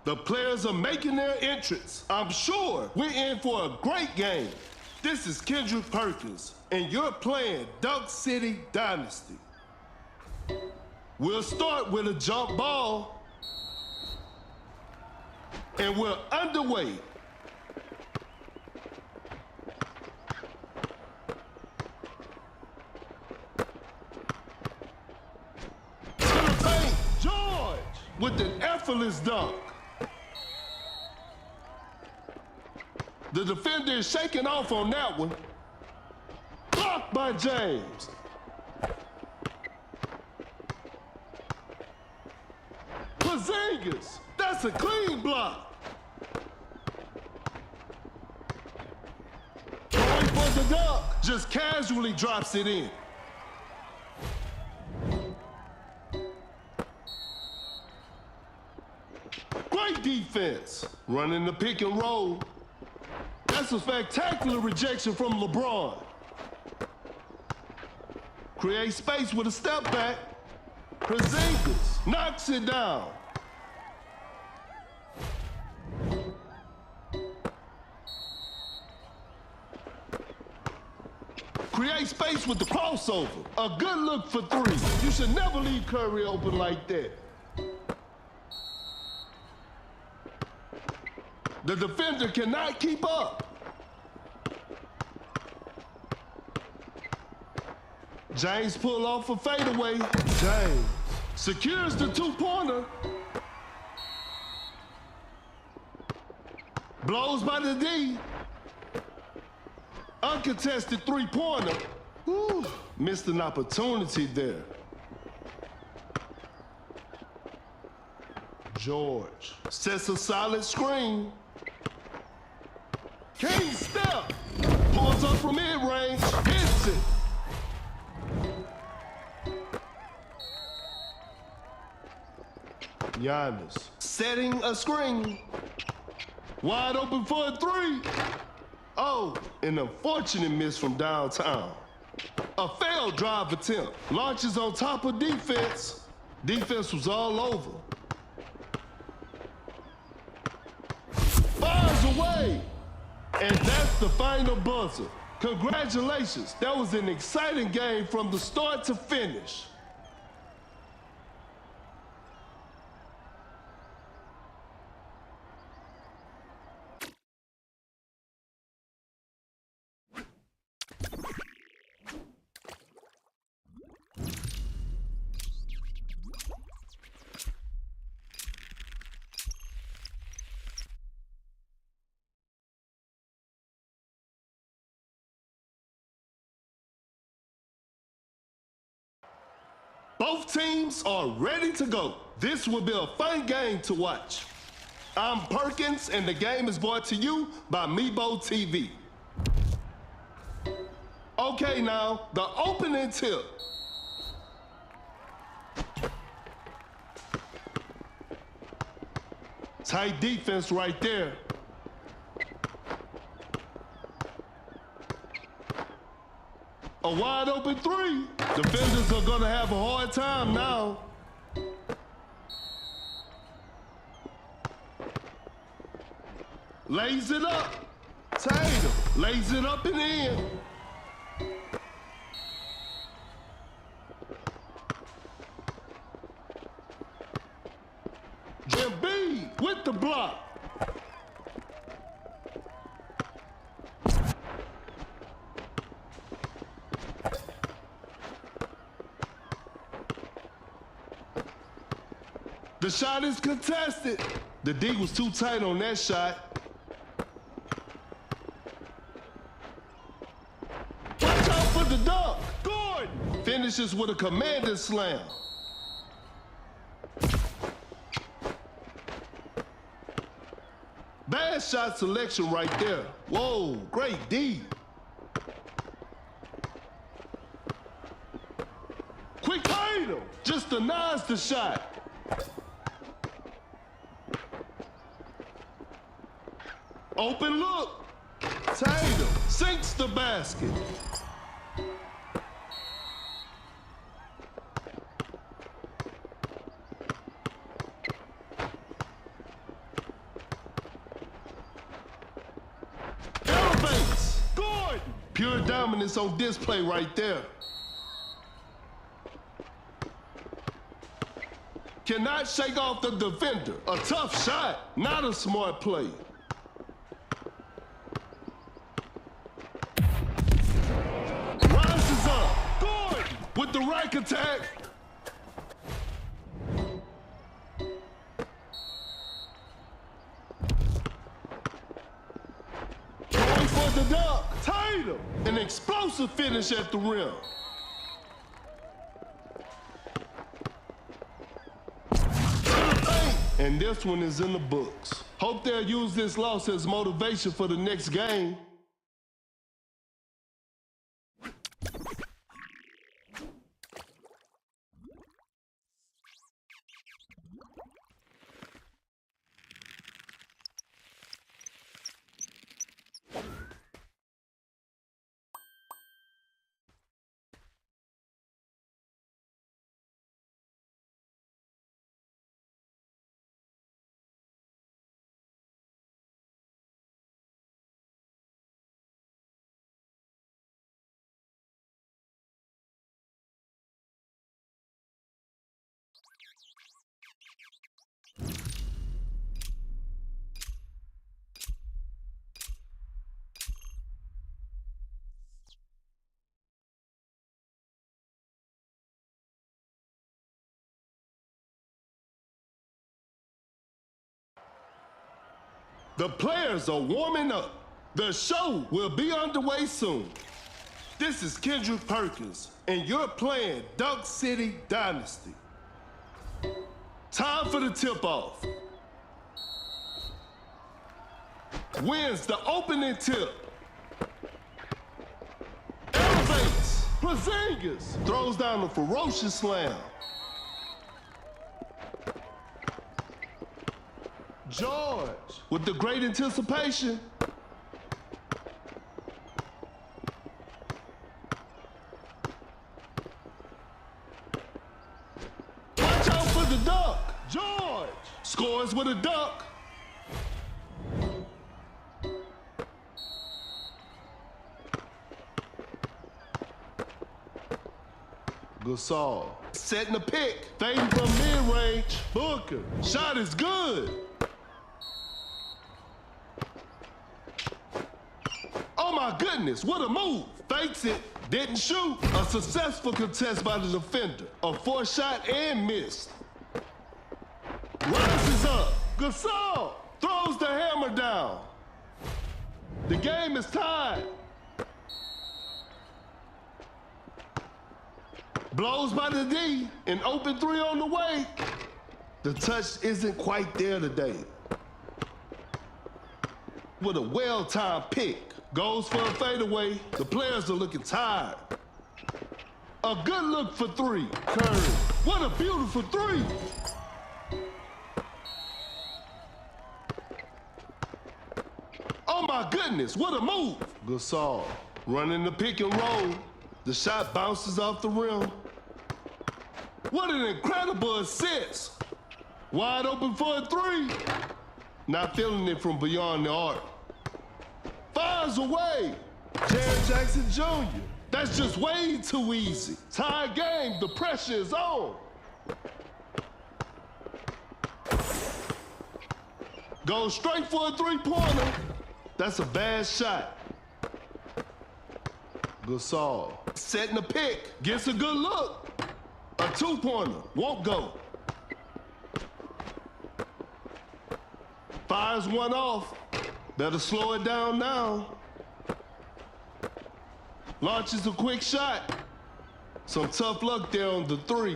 The players are making their entrance. I'm sure we're in for a great game. This is Kendrick Perkins, and you're playing Dunk City Dynasty. We'll start with a jump ball, and we're underway. To the paint, George with an effortless dunk. The defender is shaking off on that one. Blocked by James. Porzingis, that's a clean block. Going for the dunk, just casually drops it in. Great defense, running the pick and roll. That's a spectacular rejection from LeBron. Create space with a step back. Porzingis knocks it down. Create space with the crossover. A good look for three. You should never leave Curry open like that. The defender cannot keep up. James pull off a fadeaway. James secures the two-pointer. Blows by the D. Uncontested three-pointer. Missed an opportunity there. George sets a solid screen. King step. Pulls up from mid-range. Hits it. Giannis setting a screen. Wide open for a three. Oh, an unfortunate miss from downtown. A failed drive attempt. Launches on top of defense. Defense was all over. Fires away. And that's the final buzzer. Congratulations. That was an exciting game from the start to finish. Both teams are ready to go. This will be a fun game to watch. I'm Perkins, and the game is brought to you by Mebo TV. Okay, now, the opening tip. Tight defense right there. A wide open three. Defenders are gonna have a hard time now. Lays it up. Tatum lays it up and in. Embiid with the block. The shot is contested. The D was too tight on that shot. Watch out for the dunk. Gordon finishes with a commanding slam. Bad shot selection right there. Whoa, great D. Quick item. Just denies the shot. Open look. Tatum sinks the basket. dominance on display right there. Cannot shake off the defender. A tough shot, not a smart play. Rises up. Gordon with the right attack. Going for the dunk. Tatum. An explosive finish at the rim. And this one is in the books. Hope they'll use this loss as motivation for the next game. The players are warming up. The show will be underway soon. This is Kendrick Perkins, and you're playing Dunk City Dynasty. Time for the tip-off. Wins the opening tip. Elevates. Porzingis throws down a ferocious slam. George with the great anticipation. Watch out for the dunk. George scores with a dunk. Gasol setting the pick, fading from mid-range. Booker, shot is good. Oh my goodness, what a move. Fakes it, didn't shoot. A successful contest by the defender. A forced shot and missed. Rises up. Gasol throws the hammer down. The game is tied. Blows by the D, an open three on the way. The touch isn't quite there today. With a well-timed pick. Goes for a fadeaway. The players are looking tired. A good look for three. Curry. What a beautiful three. Oh my goodness, what a move. Gasol running the pick and roll. The shot bounces off the rim. What an incredible assist. Wide open for a three. Not feeling it from beyond the arc. Fires away. Jaren Jackson Jr. That's just way too easy. Tie game, the pressure is on. Goes straight for a three-pointer. That's a bad shot. Gasol setting the pick. Gets a good look. A two-pointer. Won't go. Fires one off. Better slow it down now. Launches a quick shot. Some tough luck there on the three.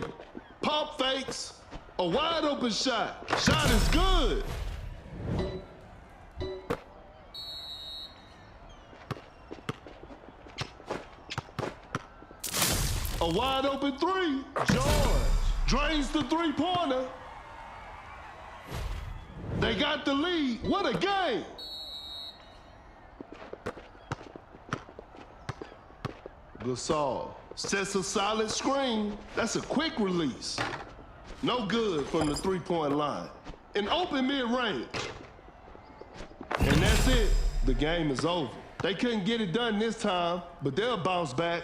Pump fakes. A wide open shot. Shot is good. A wide open three. George drains the three-pointer. They got the lead. What a game. Gasol sets a solid screen. That's a quick release. No good from the three-point line. An open mid-range. And that's it. The game is over. They couldn't get it done this time, but they'll bounce back.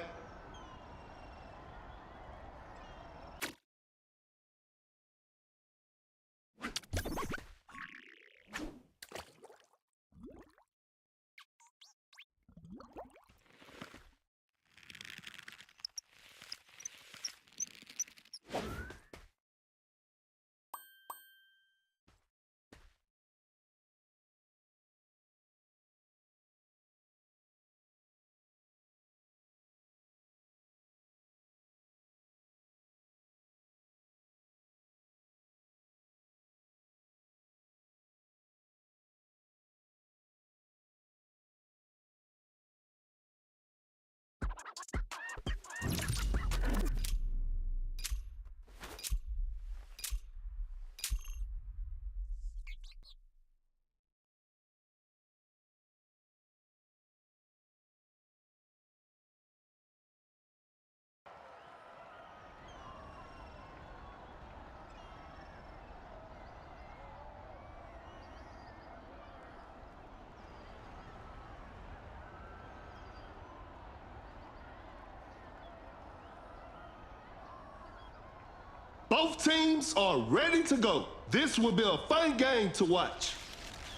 Both teams are ready to go. This will be a fun game to watch.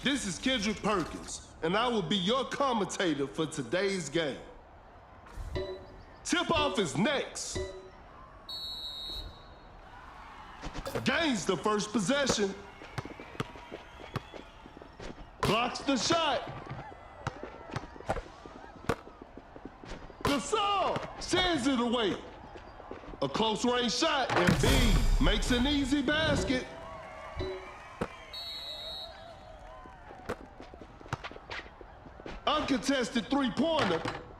This is Kendrick Perkins, and I will be your commentator for today's game. Tip-off is next. Gains the first possession. Blocks the shot. Gasol sends it away. A close range shot, and Embiid makes an easy basket. Uncontested three-pointer.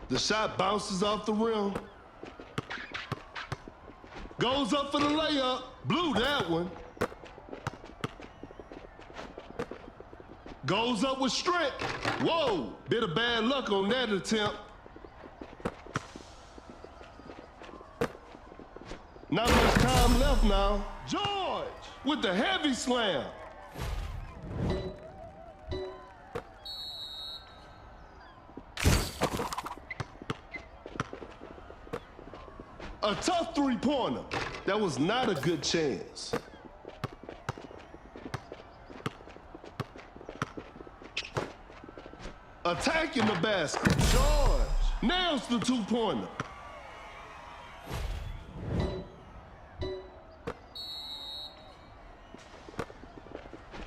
The shot bounces off the rim. Goes up for the layup. Blew that one. Goes up with strength. Whoa, bit of bad luck on that attempt. Not much time left now. George with the heavy slam. A tough three-pointer. That was not a good chance. Attacking the basket. George nails the two-pointer.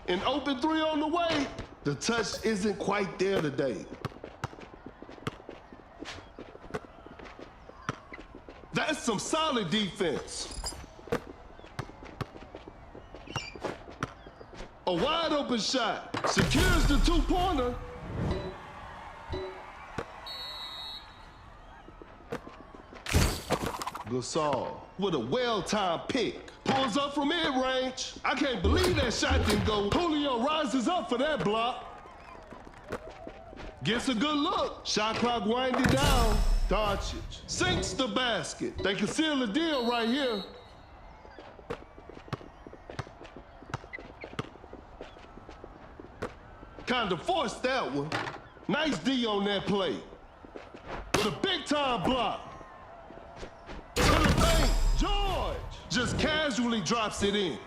An open three on the way. The touch isn't quite there today. That's some solid defense. A wide open shot. Secures the two-pointer. Gasol with a well-timed pick. Pulls up from mid-range. I can't believe that shot didn't go. Julio rises up for that block. Gets a good look. Shot clock winding down. Doncic sinks the basket. They can seal the deal right here. Kind of forced that one. Nice D on that play. With a big-time block. To the paint. George just casually drops it in.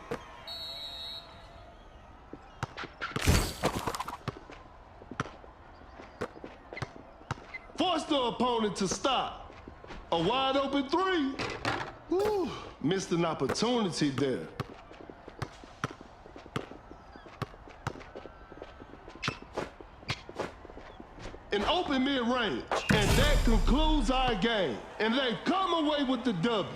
Forced the opponent to stop. A wide open three. Whew, missed an opportunity there. An open mid-range. And that concludes our game. And they've come away with the W.